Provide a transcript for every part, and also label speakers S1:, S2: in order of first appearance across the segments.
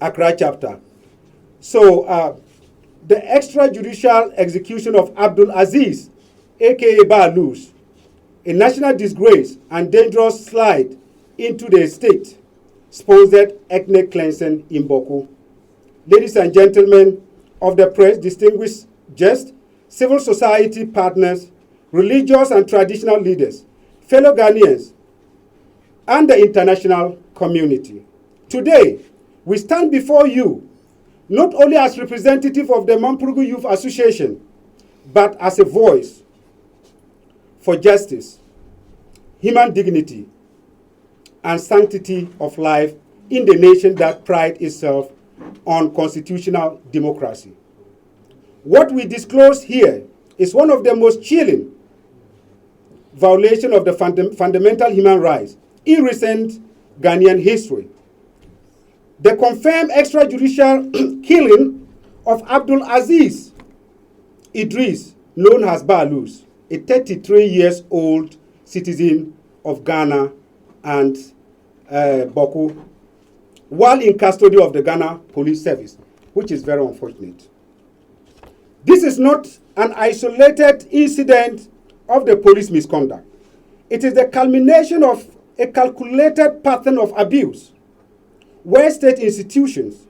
S1: Accra chapter. So the extrajudicial execution of Abdul Aziz, aka Balus, a national disgrace and dangerous slide into the state-sponsored ethnic cleansing in Bawku. Ladies and gentlemen of the press, distinguished guests, civil society partners, religious and traditional leaders, fellow Ghanaians, and the international community. Today, we stand before you not only as representative of the Mampurugu Youth Association, but as a voice for justice, human dignity, and sanctity of life in the nation that prides itself on constitutional democracy. What we disclose here is one of the most chilling violations of the fundamental human rights in recent Ghanaian history. The confirmed extrajudicial killing of Abdul Aziz Idris, known as Balus, a 33-year-old citizen of Ghana and Bawku, while in custody of the Ghana Police Service, which is very unfortunate. This is not an isolated incident of the police misconduct. It is the culmination of a calculated pattern of abuse, where state institutions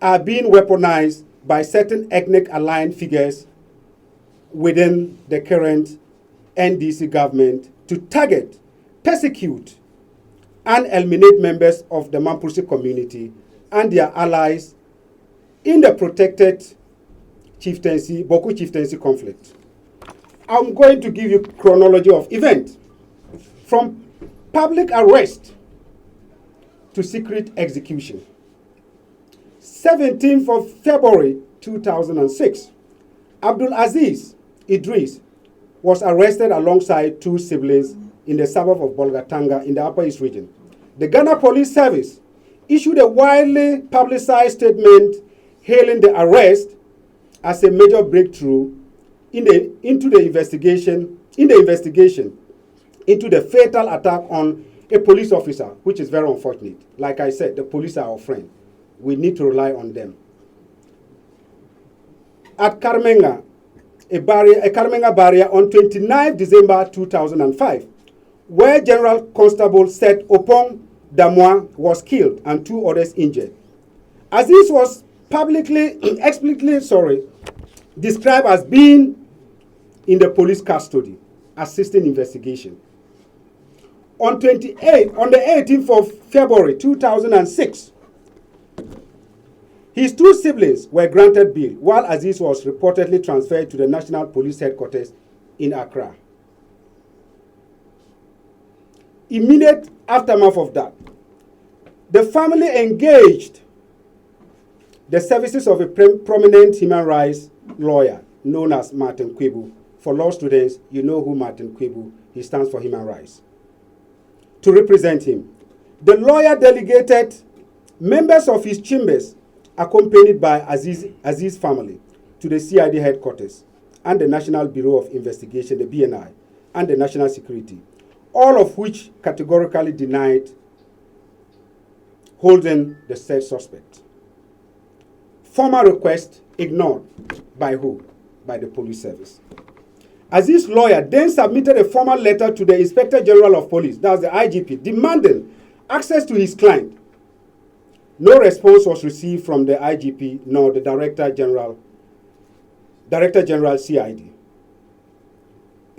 S1: are being weaponized by certain ethnic aligned figures within the current NDC government to target, persecute, and eliminate members of the Mampusi community and their allies in the protected chieftaincy, Bawku chieftaincy conflict. I'm going to give you chronology of events from public arrest to secret execution. 17th of February 2006, Abdul Aziz Idris was arrested alongside two siblings in the suburb of Bolgatanga in the Upper East region. The Ghana Police Service issued a widely publicized statement hailing the arrest as a major breakthrough into the investigation into the fatal attack on a police officer, which is very unfortunate. Like I said, the police are our friend. We need to rely on them. At Karmenga, a Karmenga barrier on 29 December 2005, where General Constable Seth Opong Damwa was killed and two others injured. Aziz was explicitly described as being in the police custody, assisting investigation. On the 18th of February 2006, his two siblings were granted bail, while Aziz was reportedly transferred to the National Police Headquarters in Accra. Immediate aftermath of that, the family engaged the services of a prominent human rights lawyer known as Martin Kwebu. For law students, you know who Martin Kwebu, he stands for human rights. To represent him, the lawyer delegated members of his chambers accompanied by Aziz's family to the CID headquarters and the National Bureau of Investigation, the BNI, and the National Security, all of which categorically denied holding the said suspect. Formal request ignored by who? By the police service. Aziz's lawyer then submitted a formal letter to the Inspector General of Police, that's the IGP, demanding access to his client. No response was received from the IGP nor the Director General CID.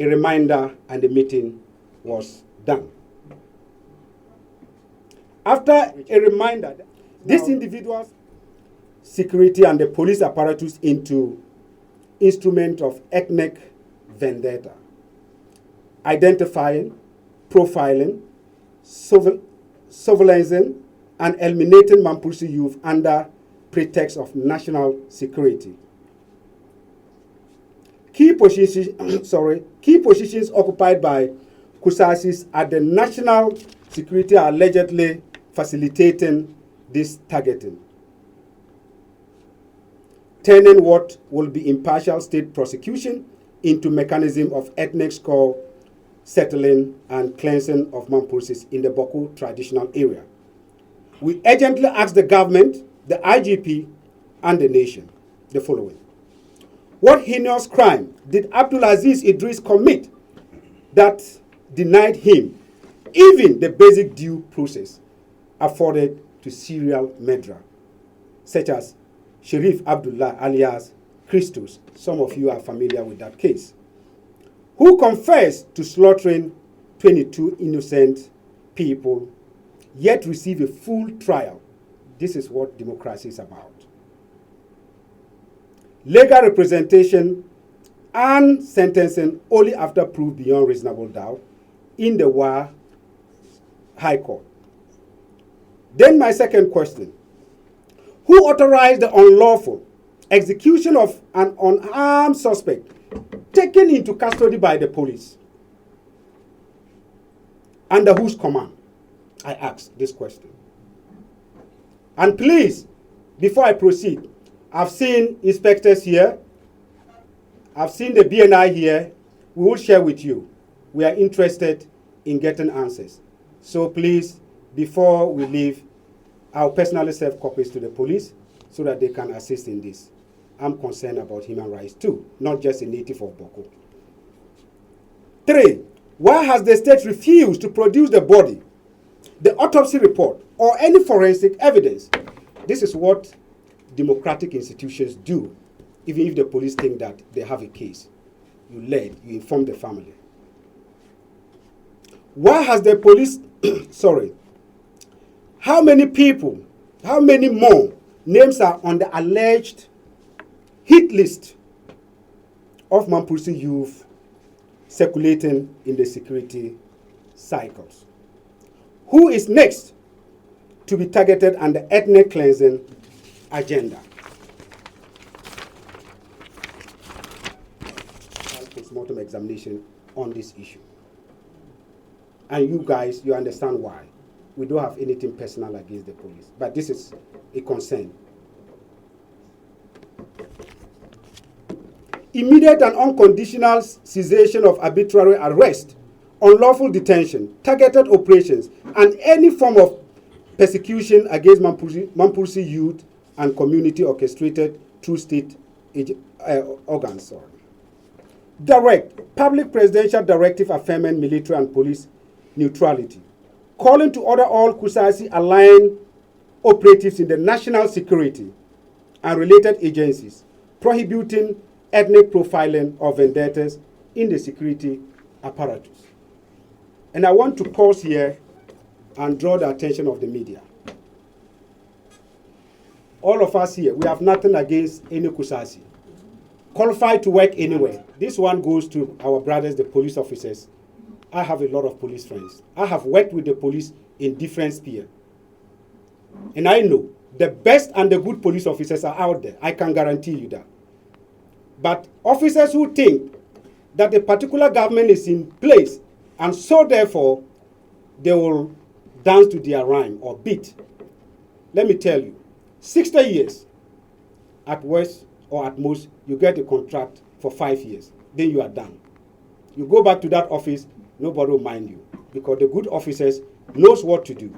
S1: A reminder and the meeting was done. After a reminder, this individual's security and the police apparatus into instrument of ethnic vendetta, identifying, profiling, surveillancing, and eliminating Mampusi youth under pretext of national security. Key positions occupied by Kusasis at the national security are allegedly facilitating this targeting, turning what will be impartial state prosecution into mechanism of ethnic score settling and cleansing of Mampusis in the Bawku traditional area. We urgently ask the government the IGP, and the nation the following. What heinous crime did Abdul Aziz Idris commit that denied him even the basic due process afforded to serial murderer, such as Sharif Abdullah alias Christus? Some of you are familiar with that case. Who confessed to slaughtering 22 innocent people, yet receive a full trial. This is what democracy is about. Legal representation and sentencing only after proof beyond reasonable doubt in the Wa High Court. Then my second question. Who authorized the unlawful execution of an unarmed suspect taken into custody by the police? Under whose command? I ask this question. And please, before I proceed, I've seen inspectors here. I've seen the BNI here. We will share with you. We are interested in getting answers. So please, before we leave, I'll personally serve copies to the police so that they can assist in this. I'm concerned about human rights too, not just a native of Bawku. 3. Why has the state refused to produce the body, the autopsy report, or any forensic evidence? This is what democratic institutions do, even if the police think that they have a case. You led, you inform the family. Why has the police, how many people, how many more names are on the alleged hit list of Mampursi youth circulating in the security cycles? Who is next to be targeted under ethnic cleansing agenda? Postmortem examination on this issue. And you guys, you understand why. We don't have anything personal against the police, but this is a concern. Immediate and unconditional cessation of arbitrary arrest, unlawful detention, targeted operations, and any form of persecution against Mampursi youth and community orchestrated through state organs. Direct, public presidential directive affirming military and police neutrality, calling to order all Kusasi aligned operatives in the national security and related agencies, prohibiting ethnic profiling of vendettas in the security apparatus. And I want to pause here and draw the attention of the media. All of us here, we have nothing against any Kusasi. Qualified to work anywhere. This one goes to our brothers, the police officers. I have a lot of police friends. I have worked with the police in different spheres. And I know the best and the good police officers are out there. I can guarantee you that. But officers who think that a particular government is in place and so therefore they will dance to their rhyme or beat. Let me tell you, 60 years at worst or at most, you get a contract for 5 years. Then you are done. You go back to that office, nobody will mind you because the good officers knows what to do.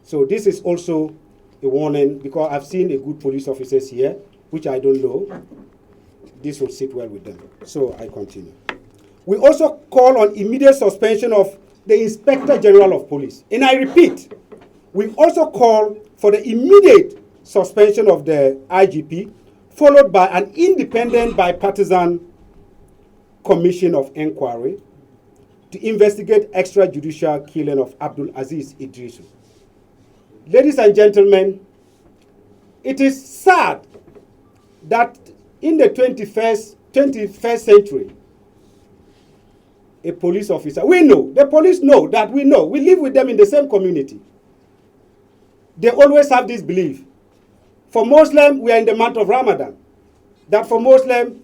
S1: So this is also a warning because I've seen a good police officers here, which I don't know. This will sit well with them. So I continue. We also call on immediate suspension of the Inspector General of Police. And I repeat, we also call for the immediate suspension of the IGP, followed by an independent bipartisan commission of inquiry to investigate extrajudicial killing of Abdul Aziz Idrisu. Ladies and gentlemen, it is sad that in the 21st century, a police officer, we know, the police know that we know, we live with them in the same community. They always have this belief. For Muslim, we are in the month of Ramadan. That for Muslim,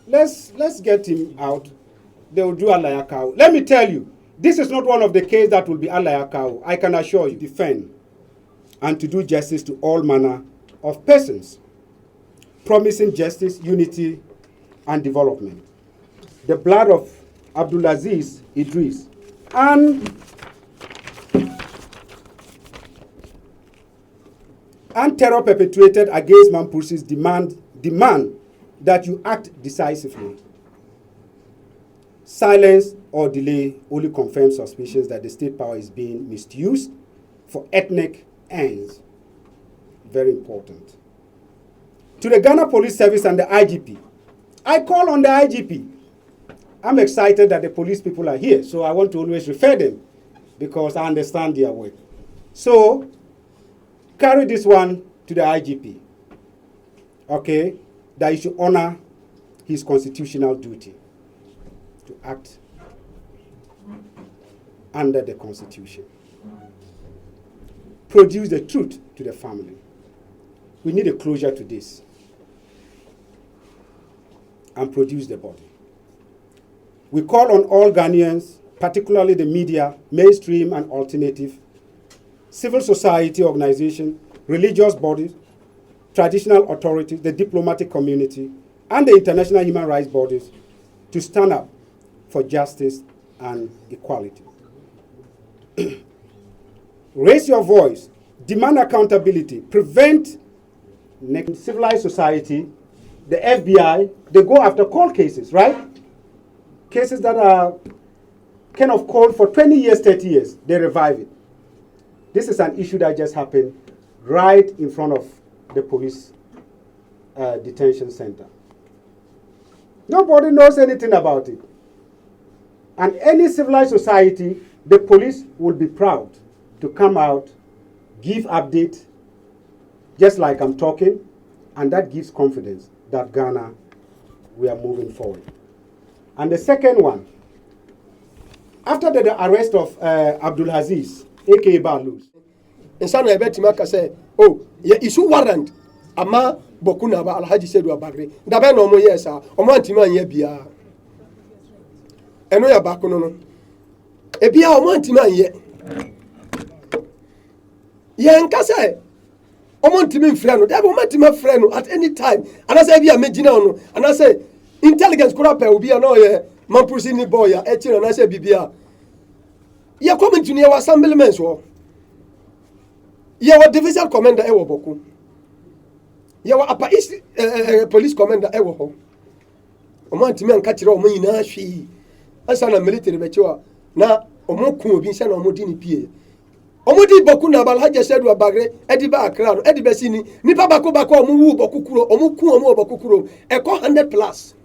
S1: let's get him out. They will do Allah Yakau. Let me tell you, this is not one of the cases that will be Allah Yakau. I can assure you, defend and to do justice to all manner of persons, promising justice, unity, and development. The blood of Abdul Aziz Idris and and terror perpetrated against Mampursi's demand that you act decisively. Silence or delay only confirms suspicions that the state power is being misused for ethnic ends. Very important. To the Ghana Police Service and the IGP, I call on the IGP. I'm excited that the police people are here, so I want to always refer them because I understand their work. So, carry this one to the IGP, okay, that he should honor his constitutional duty to act under the Constitution. Produce the truth to the family. We need a closure to this. And produce the body. We call on all Ghanaians, particularly the media, mainstream and alternative, civil society organizations, religious bodies, traditional authorities, the diplomatic community, and the international human rights bodies to stand up for justice and equality. Raise your voice, demand accountability, prevent civilized society, the FBI, they go after cold cases, right? Cases that are kind of cold for 20 years, 30 years, they revive it. This is an issue that just happened right in front of the police detention center. Nobody knows anything about it. And any civilized society, the police will be proud to come out, give update, just like I'm talking, and that gives confidence that Ghana, we are moving forward. And the second one, after the arrest of Abdul Aziz, aka Bawku,
S2: insana ebetima ka say, oh, ye issue warrant ama Bawku na ba Alhaji Sedu Abagre. Da be no mo yesa, o mo antima anya bia. Eno ya Bawku no. E bia o mo antima anya. Ye nka say omo ntimi mfrɛ no, da be o mo antima frɛ no at any time. Ana say bia megina no, ana say intelligence kura pe obi na o ye Mampursi ni boy ya e na say bibia. Ye comment ni wa assemblymen so. Ye wa division commander e wo Bawku. Ye wa upper east police commander e wo ho. Omo antimi anka kire omo nyina hwi. Asa na military be chiwa na omo ku obi nse na omo di ni pie. Omo di Bawku na ba Alhaji Sedu Abagre e di ba Accra no e di be sini nipa bako omo wu Bawku kuro omo ku omo Bawku kuro e ko 100 plus.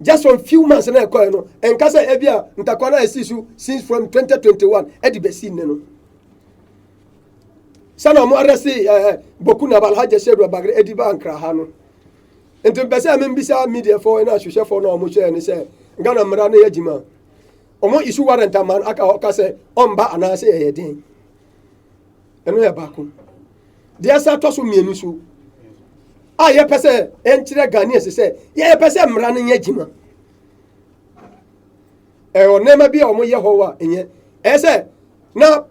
S2: Just from few months na e ko no en kasa e bia ntakwana esisu since from 2021 e di be sini no. Sana mo arresti Bawku na ba Alhaji Sedu Abagre e di ba Accra ha no. Enti be say membisa media for na hwehwe for na omo hwe ni say Ghana mra na yagima. Omo issue warrant man aka say omba ana say ye den. Eno ya Bawku. Dia sa to so mienu so. Ah ye pese enchire Ghanaians say ye pese mra na yagima. Onema bi omo ye ho wa enye. Say na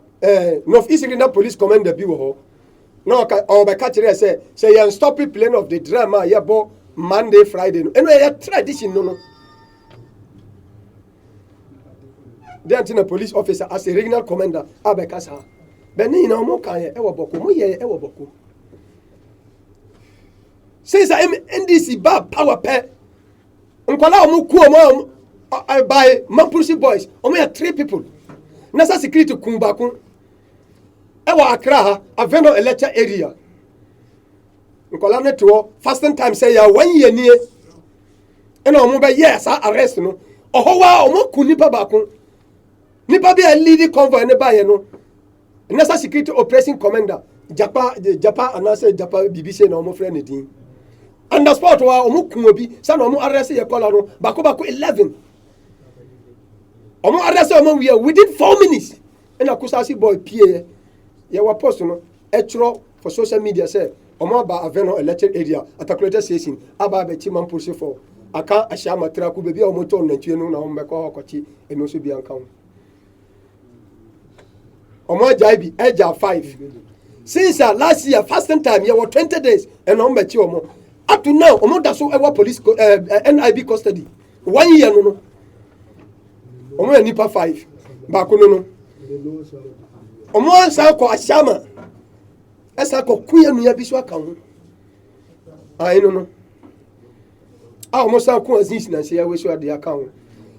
S2: North East Regional Police Commander bi wo ho. No ka be ka kire say ye stop plane of the drama ye bo Monday Friday no. Eno ye tradition no. They are a police officer as a regional commander. Abekasa. Beni na omo kan ye e wo Bawku, mo ye e wo Bawku. Since NDC ba power pe. Nkwala omo ku omo by Mampursi boys. Omo ya 3 people. Nasa security kun Bawku. E wo Accra ha, Aveno electoral area. Nkwala ne to fasting time say ya 1 year nie. E na omo be yes arrest no. Oho wa omo ku nipa Bawku. Nipa be a leading convoy ne ba ye no. Nasa security operation commander Japa anase Japa BBC na omo friend din. And the sport wa omo kun obi sa na omo arrest ye kola no bako 11. Omo arrest omo we within 4 minutes. And akusasi boy pie ye wa post no etro for social media say omo ba Aveno elected area atakulete station aba be chi Mampursi for aka ashama traku bebi omo to nantwie no na omo be ko hokochi eno so bi anka ho. Omo jaibi eja 5 since last year fasting time you were 20 days and omo bechi omo up to now omo da so ewa police NIB custody 1 year no omo nipa 5 Bawku no omo sa ko ashama esa ko kuya nu ya bi so aka ho ai no mo sa ko Aziz na se ya we so ade aka ho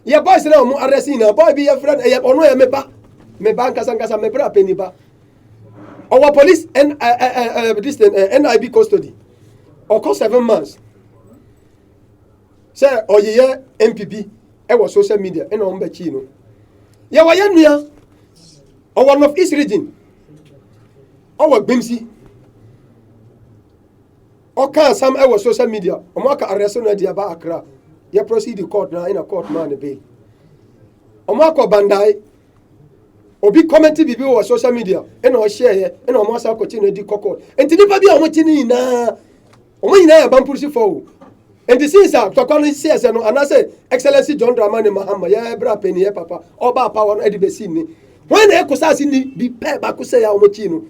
S2: ya boys na mo arrest na boy bi ya friend ya ono ya me ba nkasa me bra peni ba our police and this NIB custody or cost 7 months say oyeye MPP was social media and on be chi no ya wa ya nua one of East region our Bimsi okay some was social media omaka arrest na dia ba Accra ya proceed the court na in a court man bail omaka Bandai obi comment bibi wo social media and o share here and o mo sa ko chi na di court enti nipa bi a mo chi ni na o mo nyina ya bampurisi for and the since tokano CS no anase excellency John Dramani Mahama ya bra peni ya papa oba power no edibesi ni when e kusasi ni bi pe ba kusa ya o mo chi no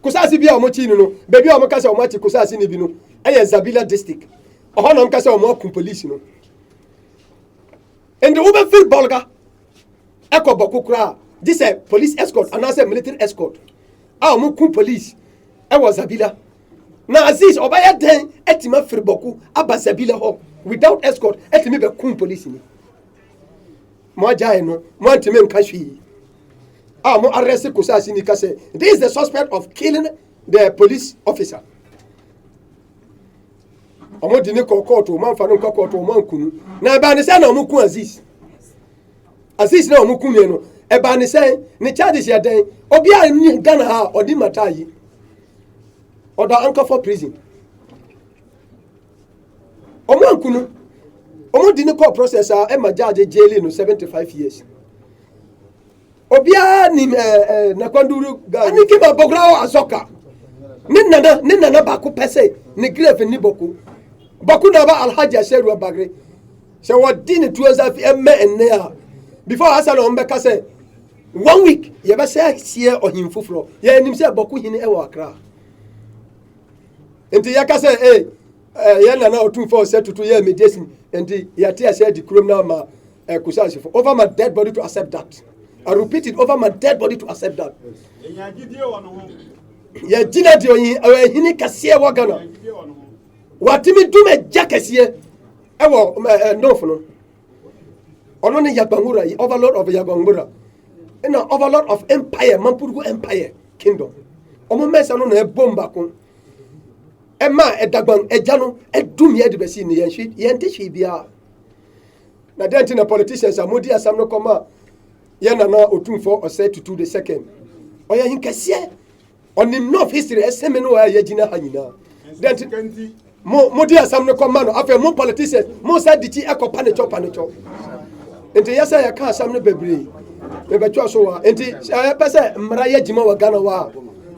S2: kusasi bi a o mo chi no baby o mo kasa o mo chi kusasi ni bi no e Zabila district o hono mo kasa o mo kun police no and the Uber field bolga eko Bawku kra this a police escort anase military escort a o mo kun police e was Zabila na Aziz obaya den etima firi Bawku aba Zabila ho without escort etimi be kun police ni mo ajae no mo antime nka hwi mo arrest kusasi ni kase this is the suspect of killing the police officer omo dini court o man fa no court o man kunu na ba ni say na omo kun Aziz na omo kun no e ba ni say ni charges ya den obi a ni Ghana ha odi mata yi oda anchor for prison omo ankunu omo dini court processor e ma judge jail no 75 years obia ni na kwanduru ga ni ke ba bogra azoka ni nana ba ko pese ni grave ni Bawku na ba Alhaji Asheru Bagre se wodi ni tuoza fi emme enne a before asala on be ka say 1 week ye be say sie ohimfufuro ye nim say Bawku hini e wa Accra enti ya ka say ye nana otumfo se tutu ye medicine enti ya te say di krom na ma kusasi for over my dead body to accept that. I repeat it, over my dead body to accept that. Ya jina dio hini kasiye wa Ghana. Watimi dume jakesiye ewo nofu no. Ono ni Yagbangura, overlord of Yagbangura. And overlord of empire, Mampurugu empire kingdom. Omo mesa no na bomba ko. Ema edagban ejano edumi edibesi ni yenhwi yentehwi bia. Na denti na politicians amodi asam no koma ye nana otumfo ose tutu the second oya hinkasiye onim north history eseme no ya gina hanyina denti mo di asam no koma no afa mo politicians mo sa dichi ekopa ne chopa enti yasa ya ka asam no bebre e betwa so wa enti ya pese mra ya gima wa Ghana wa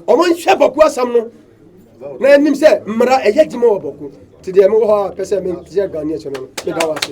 S2: omo nhwe Bawku asam no na nim se mra ya gima wa Bawku ti de mo ho pese me ti ya Ghana so no me da wa se